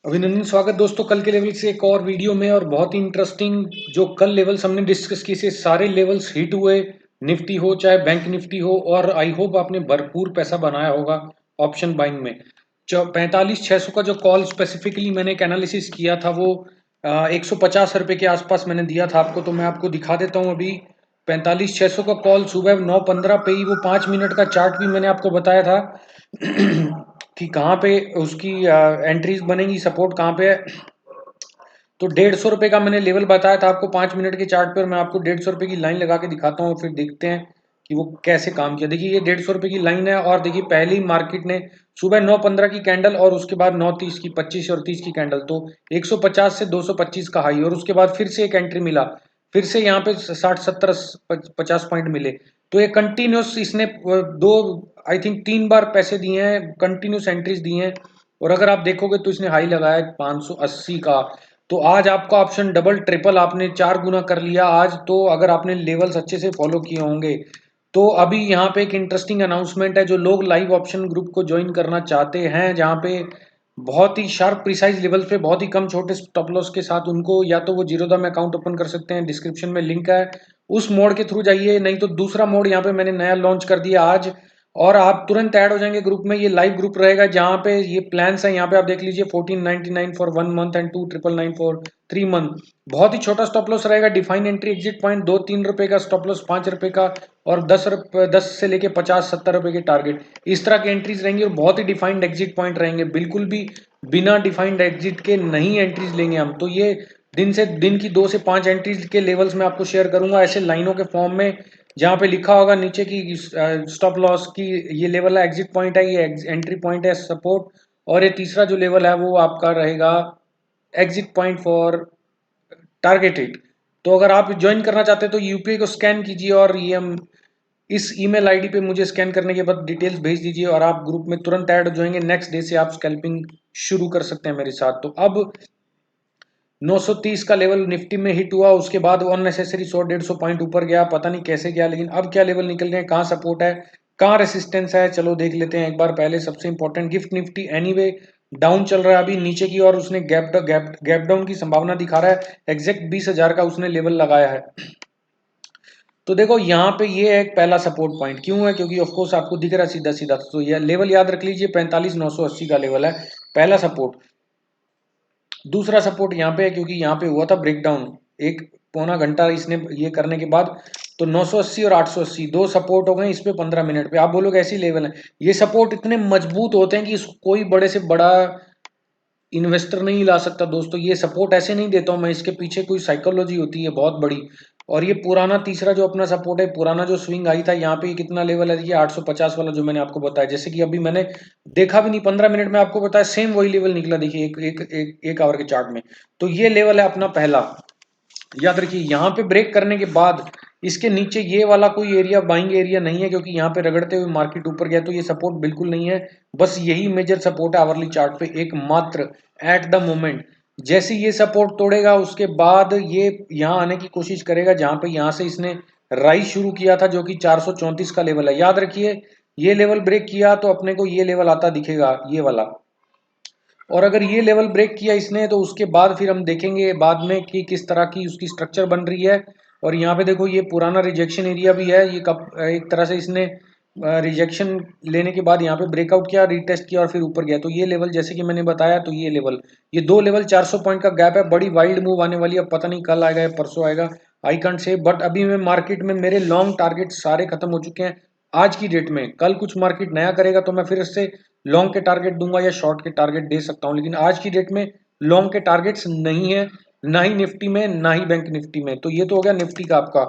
अभिनंदन, स्वागत दोस्तों कल के लेवल से एक और वीडियो में। और बहुत ही इंटरेस्टिंग जो कल लेवल्स हमने डिस्कस किए से सारे लेवल्स हिट हुए। निफ्टी हो चाहे बैंक निफ्टी हो, और आई होप आपने भरपूर पैसा बनाया होगा ऑप्शन बाइंग में। 45,600 का जो कॉल स्पेसिफिकली मैंने एक एनालिसिस किया था वो 150 रुपये के आसपास मैंने दिया था आपको। तो मैं आपको दिखा देता हूँ अभी 45,600 का कॉल सुबह 9:15 पे ही। वो 5 मिनट का चार्ट भी मैंने आपको बताया था कि कहाँ पे उसकी एंट्रीज बनेगी, सपोर्ट कहाँ पे है। तो 150 रुपये का मैंने लेवल बताया था आपको 5 मिनट के चार्ट पर। मैं आपको 150 रुपये की लाइन लगा के दिखाता हूँ, फिर देखते हैं कि वो कैसे काम किया। देखिए ये 150 रुपये की लाइन है, और देखिए पहले ही मार्केट ने सुबह 9:15 की कैंडल और उसके बाद 9:30 की, 25 और 30 की कैंडल, तो 150 से 225 का हाई, और उसके बाद फिर से एक एंट्री मिला। फिर से यहाँ पे 60, 70, 50 पॉइंट मिले। तो ये कंटिन्यूस इसने दो, आई थिंक 3 बार पैसे दिए हैं, कंटिन्यूस एंट्रीज दी हैं। और अगर आप देखोगे तो इसने हाई लगाया है 580 का। तो आज आपका ऑप्शन डबल ट्रिपल, आपने 4 गुना कर लिया आज। तो अगर आपने लेवल्स अच्छे से फॉलो किए होंगे तो अभी यहाँ पे एक इंटरेस्टिंग अनाउंसमेंट है। जो लोग लाइव ऑप्शन ग्रुप को ज्वाइन करना चाहते हैं, जहाँ पे बहुत ही शार्प प्रिसाइज लेवल पे बहुत ही कम छोटे स्टॉप लॉस के साथ, उनको या तो वो जीरोधा में अकाउंट ओपन कर सकते हैं, डिस्क्रिप्शन में लिंक है, उस मोड के थ्रू जाइए। नहीं तो दूसरा मोड यहाँ पे मैंने नया लॉन्च कर दिया आज, और आप तुरंत ऐड हो जाएंगे ग्रुप में। ये लाइव ग्रुप रहेगा जहाँ पे ये प्लान्स है। यहाँ पे आप देख लीजिए 1499 for 1 month and 2999 for 3 month. बहुत ही छोटा स्टॉप लॉस रहेगा, डिफाइंड एंट्री एग्जिट पॉइंट 2-3 रुपए का स्टॉप लॉस, 5 रुपए का, और 10 से लेके 50-70 रुपए के टारगेट, इस तरह की एंट्रीज रहेंगी। और बहुत ही डिफाइंड एग्जिट पॉइंट रहेंगे, बिल्कुल भी बिना डिफाइंड एग्जिट के नहीं एंट्रीज लेंगे हम। तो ये दिन की 2 से 5 एंट्रीज के लेवल्स में आपको शेयर करूंगा ऐसे लाइनों के फॉर्म में, जहां पे लिखा होगा नीचे की स्टॉप लॉस की ये लेवल है, एग्जिट पॉइंट है, ये एंट्री पॉइंट है, सपोर्ट। और ये तीसरा जो लेवल है वो आपका रहेगा एग्जिट पॉइंट फॉर टारगेटेड। तो अगर आप ज्वाइन करना चाहते हैं तो यूपीआई को स्कैन कीजिए, और ये हम इस ईमेल आईडी पे मुझे स्कैन करने के बाद डिटेल्स भेज दीजिए, और आप ग्रुप में तुरंत ऐड हो जाएंगे। नेक्स्ट डे से आप स्कैल्पिंग शुरू कर सकते हैं मेरे साथ। तो अब 930 का लेवल निफ्टी में हिट हुआ, उसके बाद वो अननेसेसरी 100-150 पॉइंट ऊपर गया, पता नहीं कैसे गया। लेकिन अब क्या लेवल निकल गए, कहाँ सपोर्ट है, कहाँ रेसिस्टेंस है, चलो देख लेते हैं एक बार। पहले सबसे important, gift Nifty anyway down चल रहा है अभी नीचे की, और उसने गैप डाउन की संभावना दिखा रहा है। एग्जैक्ट 20,000 का उसने लेवल लगाया है। तो देखो यहाँ पे ये है एक पहला सपोर्ट पॉइंट, क्यों है, क्योंकि ऑफ कोर्स आपको दिख रहा है सीधा सीधा। तो ये लेवल याद रख लीजिए, 45,980 का लेवल है पहला सपोर्ट। दूसरा सपोर्ट यहाँ पे है, क्योंकि यहाँ पे हुआ था ब्रेकडाउन 1 पौना घंटा इसने ये करने के बाद। तो 980 और 880 दो सपोर्ट हो गए इस पे 15 मिनट पे। आप बोलोगे ऐसी लेवल है, ये सपोर्ट इतने मजबूत होते हैं कि कोई बड़े से बड़ा इन्वेस्टर नहीं ला सकता दोस्तों। ये सपोर्ट ऐसे नहीं देता हूं मैं, इसके पीछे कोई साइकोलॉजी होती है बहुत बड़ी। और ये पुराना तीसरा जो अपना सपोर्ट है, पुराना जो स्विंग आई था यहाँ पे, ये कितना लेवल है, ये 850 वाला जो मैंने आपको बताया। जैसे कि अभी मैंने देखा भी नहीं, 15 मिनट में आपको बताया, सेम वही लेवल निकला। देखिए एक आवर के चार्ट में। तो ये लेवल है अपना पहला, याद रखिए। यहाँ पे ब्रेक करने के बाद इसके नीचे ये वाला कोई एरिया बाइंग एरिया नहीं है, क्योंकि यहाँ पे रगड़ते हुए मार्केट ऊपर गया। तो ये सपोर्ट बिल्कुल नहीं है, बस यही मेजर सपोर्ट है आवरली चार्ट पे एकमात्र एट द मोमेंट। जैसे ये सपोर्ट तोड़ेगा उसके बाद ये यहाँ आने की कोशिश करेगा, जहां पे यहाँ से इसने राइज शुरू किया था, जो कि 434 का लेवल है। याद रखिए ये लेवल ब्रेक किया तो अपने को ये लेवल आता दिखेगा, ये वाला। और अगर ये लेवल ब्रेक किया इसने तो उसके बाद फिर हम देखेंगे बाद में कि किस तरह की उसकी स्ट्रक्चर बन रही है। और यहाँ पे देखो ये पुराना रिजेक्शन एरिया भी है। ये कब एक तरह से इसने रिजेक्शन लेने के बाद यहाँ पे ब्रेकआउट किया, रिटेस्ट किया, और फिर ऊपर गया। तो ये लेवल जैसे कि मैंने बताया, तो ये लेवल, ये दो लेवल 400 पॉइंट का गैप है। बड़ी वाइल्ड मूव आने वाली है, अब पता नहीं कल आएगा या परसों आएगा, आई कांट से। बट अभी मैं मार्केट में मेरे लॉन्ग टारगेट सारे खत्म हो चुके हैं आज की डेट में। कल कुछ मार्केट नया करेगा तो मैं फिर से लॉन्ग के टारगेट दूंगा या शॉर्ट के टारगेट दे सकता हूं, लेकिन आज की डेट में लॉन्ग के टारगेट्स नहीं है, ना ही निफ्टी में ना ही बैंक निफ्टी में। तो ये तो हो गया निफ्टी का आपका।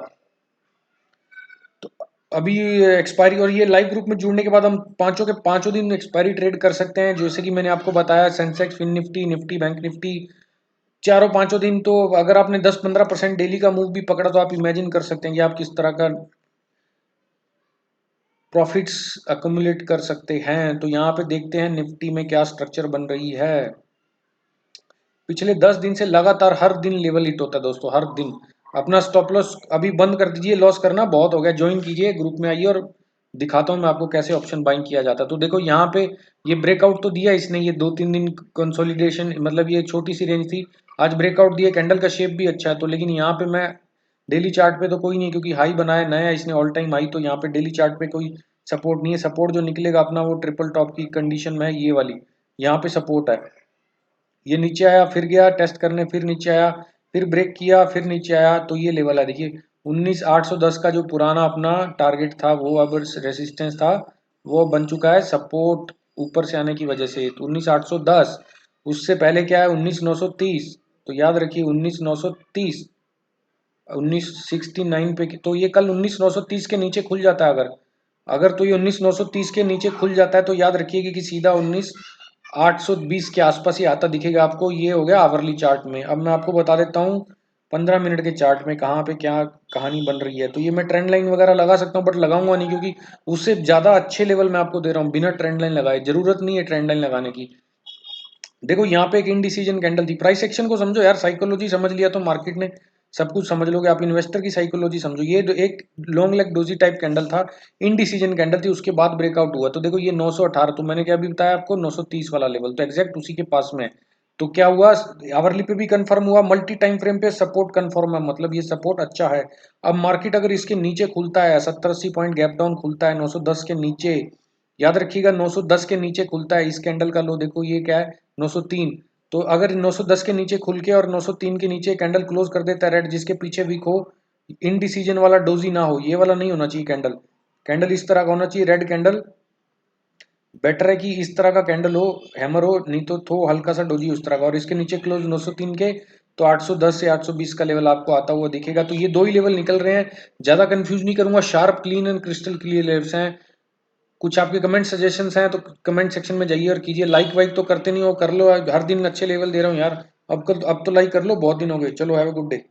तो अभी एक्सपायरी, और ये लाइव ग्रुप में जुड़ने के बाद हम पांचों के पांचों दिन एक्सपायरी ट्रेड कर सकते हैं, जैसे कि मैंने आपको बताया, सेंसेक्स, फिन निफ्टी, निफ्टी बैंक निफ्टी, चारों पांचों दिन। तो अगर आपने 10-15% डेली का मूव भी पकड़ा तो आप इमेजिन कर सकते हैं कि आप किस तरह का प्रॉफिट्स अक्यूमुलेट कर सकते हैं। तो यहाँ पे देखते हैं निफ्टी में क्या स्ट्रक्चर बन रही है। पिछले 10 दिन से लगातार हर दिन लेवल हिट होता है दोस्तों, हर दिन। अपना स्टॉप लॉस अभी बंद कर दीजिए, लॉस करना बहुत हो गया। ज्वाइन कीजिए, ग्रुप में आइए और दिखाता हूँ मैं आपको कैसे ऑप्शन बाइंग किया जाता है। तो देखो यहाँ पे ये ब्रेकआउट तो दिया इसने, ये 2-3 दिन कंसोलिडेशन, मतलब ये छोटी सी रेंज थी, आज ब्रेकआउट दिया, कैंडल का शेप भी अच्छा है। तो लेकिन यहाँ पे मैं डेली चार्ट पे तो कोई नहीं, क्योंकि हाई बनाया नया इसने ऑल टाइम हाई, तो यहाँ पे डेली चार्ट पे कोई सपोर्ट नहीं है। सपोर्ट जो निकलेगा अपना वो ट्रिपल टॉप की कंडीशन में है, ये वाली यहाँ पे सपोर्ट है। ये नीचे आया, फिर गया टेस्ट करने, फिर नीचे आया, फिर ब्रेक किया, फिर नीचे आया, तो ये लेवल है देखिए 19810 का जो पुराना अपना टारगेट था, वो अब रेसिस्टेंस था, वो बन चुका है सपोर्ट ऊपर से आने की वजह से। तो 19810, उससे पहले क्या है 19930, तो याद रखिए 19930, 1969 पे, तो ये कल 19930 के नीचे खुल जाता है, अगर अगर तो ये 19930 के नीचे खुल जाता है तो याद रखिएगा कि सीधा 19820 के आसपास ही आता दिखेगा आपको। ये हो गया आवरली चार्ट में। अब मैं आपको बता देता हूँ 15 मिनट के चार्ट में कहाँ पे क्या कहानी बन रही है। तो ये मैं ट्रेंड लाइन वगैरह लगा सकता हूँ, बट लगाऊंगा नहीं, क्योंकि उससे ज़्यादा अच्छे लेवल मैं आपको दे रहा हूँ बिना ट्रेंड लाइन लगाए, जरूरत नहीं है ट्रेंड लाइन लगाने की। देखो यहाँ पे एक इनडिसीजन कैंडल थी, प्राइस एक्शन को समझो यार, साइकोलॉजी समझ लिया तो मार्केट ने सब कुछ समझ लोगे। आप इन्वेस्टर की साइकोलॉजी समझो। ये एक long leg doji type candle था, इनडिसीजन कैंडल थी, उसके बाद ब्रेकआउट हुआ। तो देखो ये 918, तो मैंने क्या अभी बताया आपको 930 वाला लेवल, तो एग्जैक्ट उसी के पास में है। तो क्या हुआ, आवरली पे भी कंफर्म हुआ, मल्टी टाइम फ्रेम पे सपोर्ट कंफर्म है, मतलब ये सपोर्ट अच्छा है। अब मार्केट अगर इसके नीचे खुलता है, 70-80 पॉइंट गैप डाउन खुलता है 910 के नीचे, याद रखिएगा 910 के नीचे खुलता है, इस कैंडल का लो देखो ये क्या है 903। तो अगर 910 के नीचे खुल के और 903 के नीचे कैंडल क्लोज कर देता है रेड, जिसके पीछे वीक हो, इनडिसीजन वाला डोजी ना हो, ये वाला नहीं होना चाहिए कैंडल। कैंडल इस तरह का होना चाहिए, रेड कैंडल। बेटर है कि इस तरह का कैंडल हो, हैमर हो, नहीं तो थो हल्का सा डोजी उस तरह का, और इसके नीचे क्लोज 903 के, तो 810 से 820 का लेवल आपको आता हुआ दिखेगा। तो ये दो ही लेवल निकल रहे हैं, ज्यादा कंफ्यूज नहीं करूंगा, sharp clean and crystal clear levels हैं। कुछ आपके कमेंट सजेशंस हैं तो कमेंट सेक्शन में जाइए और कीजिए। लाइक वाइक तो करते नहीं हो, कर लो, हर दिन अच्छे लेवल दे रहा हूँ यार। अब तो लाइक कर लो, बहुत दिन हो गए। चलो हैव अ गुड डे।